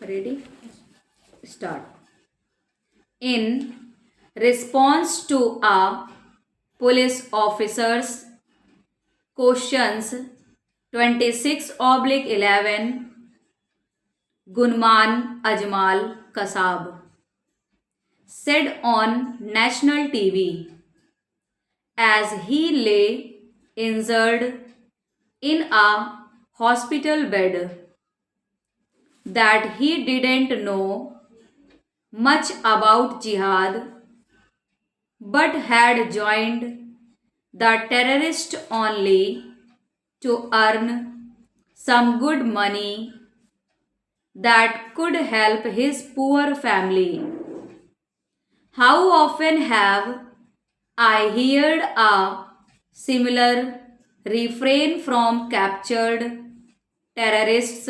Ready? Start. In response to a police officer's questions 26/11, Gunman Ajmal Kasab said on national TV as he lay injured in a hospital bed that he didn't know much about jihad but had joined the terrorist only to earn some good money that could help his poor family. How often have I heard a similar refrain from captured terrorists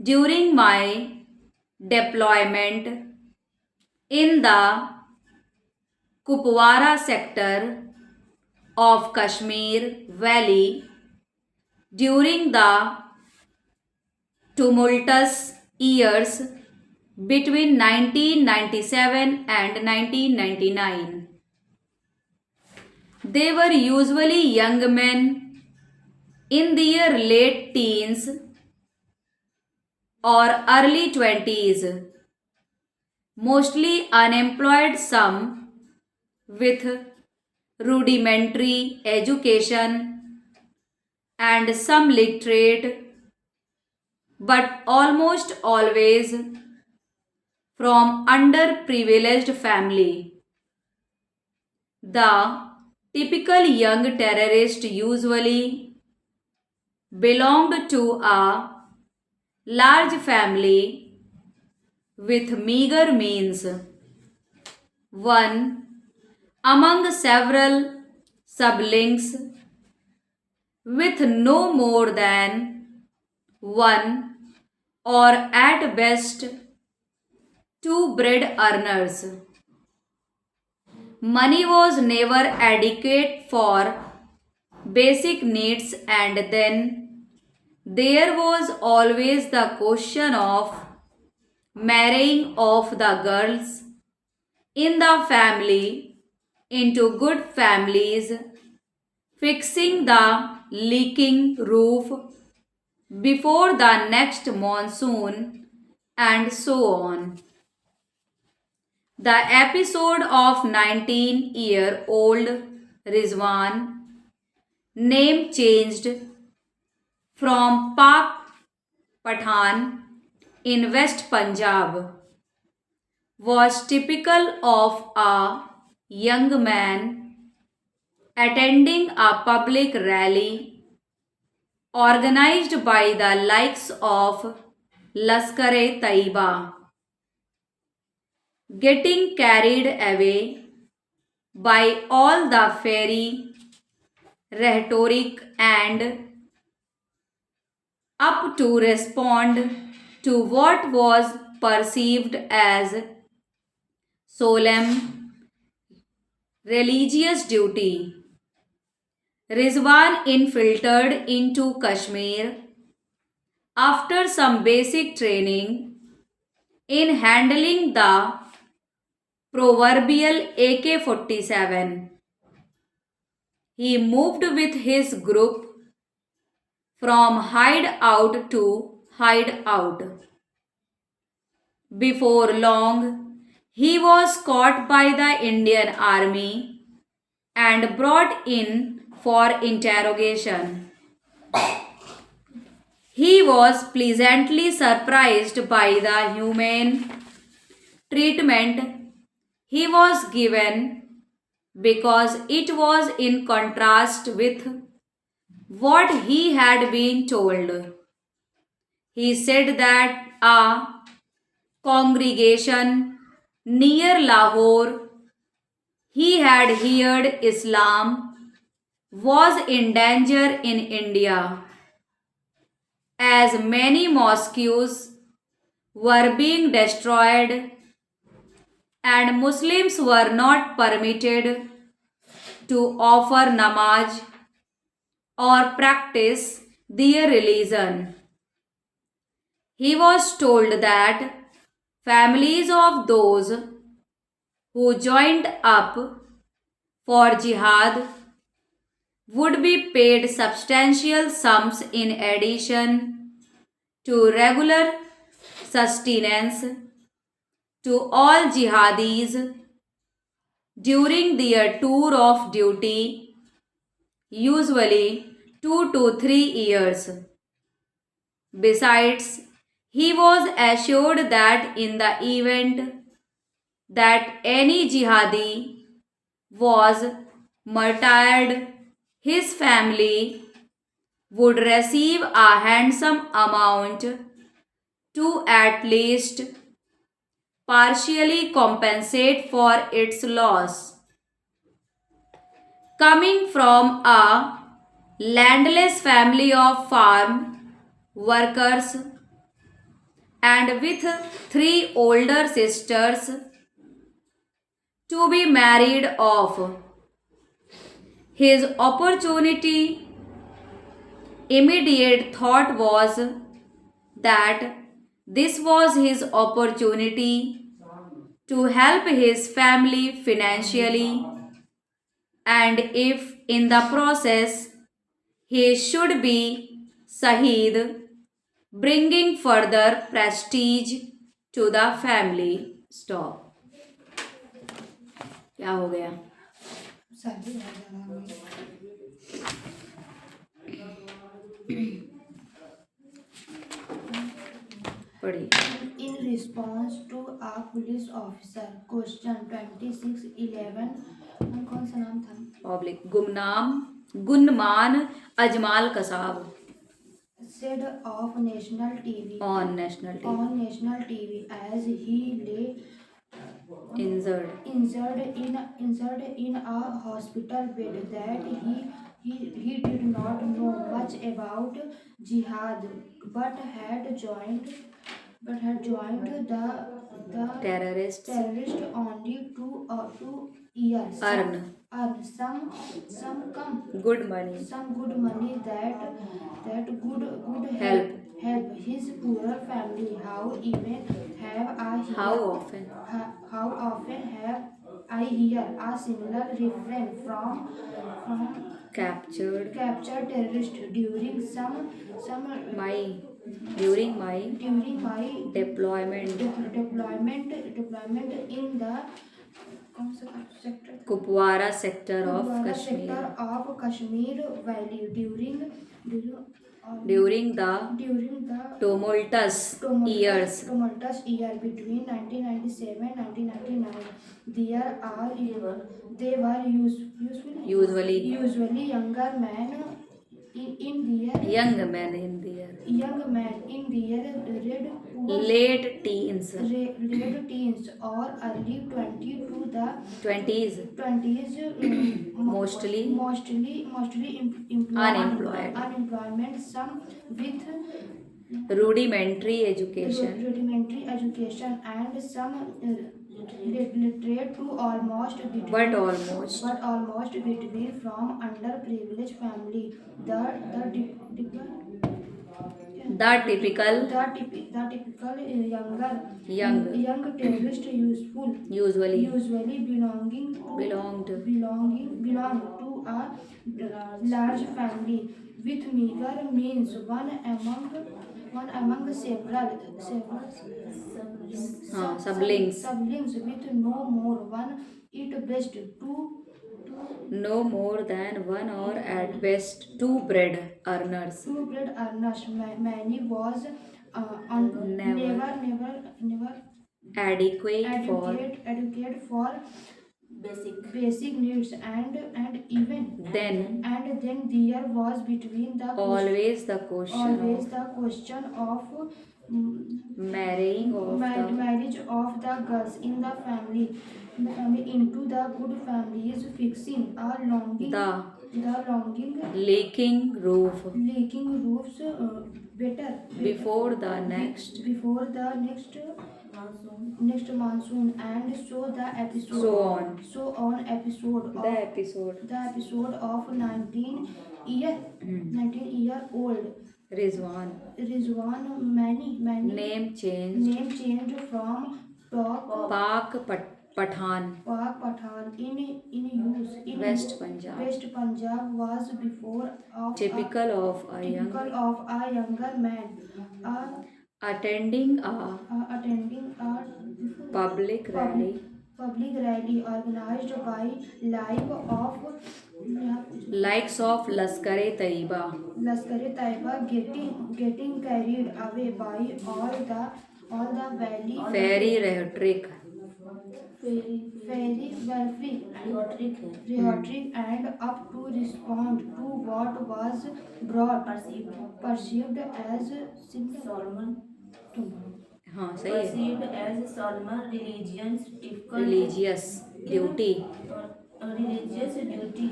during my deployment in the Kupwara sector of Kashmir Valley during the tumultuous years between 1997 and 1999. They were usually young men in their late teens or early 20s, mostly unemployed, some with rudimentary education and some literate, but almost always from underprivileged family. The typical young terrorist usually belonged to a large family with meager means, one among several siblings with no more than one or at best two bread earners. Money was never adequate for basic needs, and then there was always the question of marrying off the girls in the family into good families, fixing the leaking roof before the next monsoon, and so on. The episode of 19-year-old Rizwan, name changed from Pak Pathan in West Punjab, was typical of a young man attending a public rally organized by the likes of Laskar-e-Taiba, getting carried away by all the fairy rhetoric and up to respond to what was perceived as solemn religious duty. Rizwan infiltrated into Kashmir after some basic training in handling the proverbial AK-47. He moved with his group from hideout to hideout. Before long, he was caught by the Indian Army and brought in for interrogation. He was pleasantly surprised by the humane treatment he was given because it was in contrast with what he had been told. He said that a congregation near Lahore he had heard Islam was in danger in India, as many mosques were being destroyed and Muslims were not permitted to offer namaz or practice their religion. He was told that families of those who joined up for jihad would be paid substantial sums in addition to regular sustenance to all jihadis during their tour of duty, usually 2 to 3 years. Besides, he was assured that in the event that any jihadi was martyred, his family would receive a handsome amount to at least partially compensate for its loss. Coming from a landless family of farm workers and with 3 older sisters to be married off, his immediate thought was that this was his opportunity to help his family financially, and if in the process he should be Saheed, bringing further prestige to the family. Stop. क्या हो गया? पढ़िए. In response to a police officer, question 2611, कौन सा नाम था? Public gunman Ajmal Kasab said of national TV on national TV on national TV as he lay injured injured in a hospital bed that he did not know much about jihad but had joined the terrorists terrorist only two years earn good money some good money that good help his poor family. how often How often have I hear a similar refrain from captured terrorist my during my during my deployment deployment in the कौन सा sector था? Kupwara sector of Kupwara Kashmir sector of Kashmir Valley during the during the tumultuous years tumultuous year between 1997 1999. They were usually younger men in their young men in their late teens late teens or early 20s 20s, mostly unemployment, some with rudimentary education and some literate to almost between from underprivileged family. The typical young terrorist usually belong to a large family with meager means. One among several siblings with no more one it best no more than one or at best two bread earners. Many was never adequate for basic needs and even then there was between the always the question of marrying of marriage of the girls in the family into the good families, fixing a longing leaking roofs better before the next next monsoon. And so the episode so on episode the episode of 19 year old Rizwan. many Name changed. name changed from Pathan. Pak Pathan in use in West Punjab. West Punjab was before of Typical of a young typical of a younger man attending a attending a public rally. public rally organized by Likes of Laskar-e-Taiba. Taiba getting carried away by all the valley Fairy rhetoric. very wealthy rhetoric and up to respond to what was brought perceived as Solomon हाँ सही है. perceived as solemn Religious duty. religious duty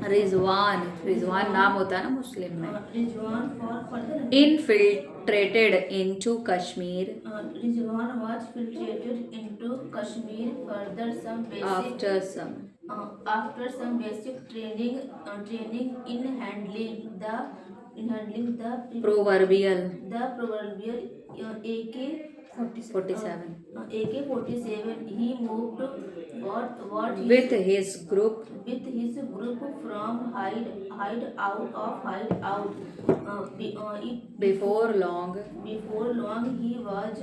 Rizwan नाम होता है ना मुस्लिम में. Rizwan for Infiltrated into Kashmir Rizwan was filtrated into Kashmir further some basic after some basic training in handling the proverbial AK-47. 47 He moved what with his group from hide out. before long. Before long, he was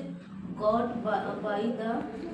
got by the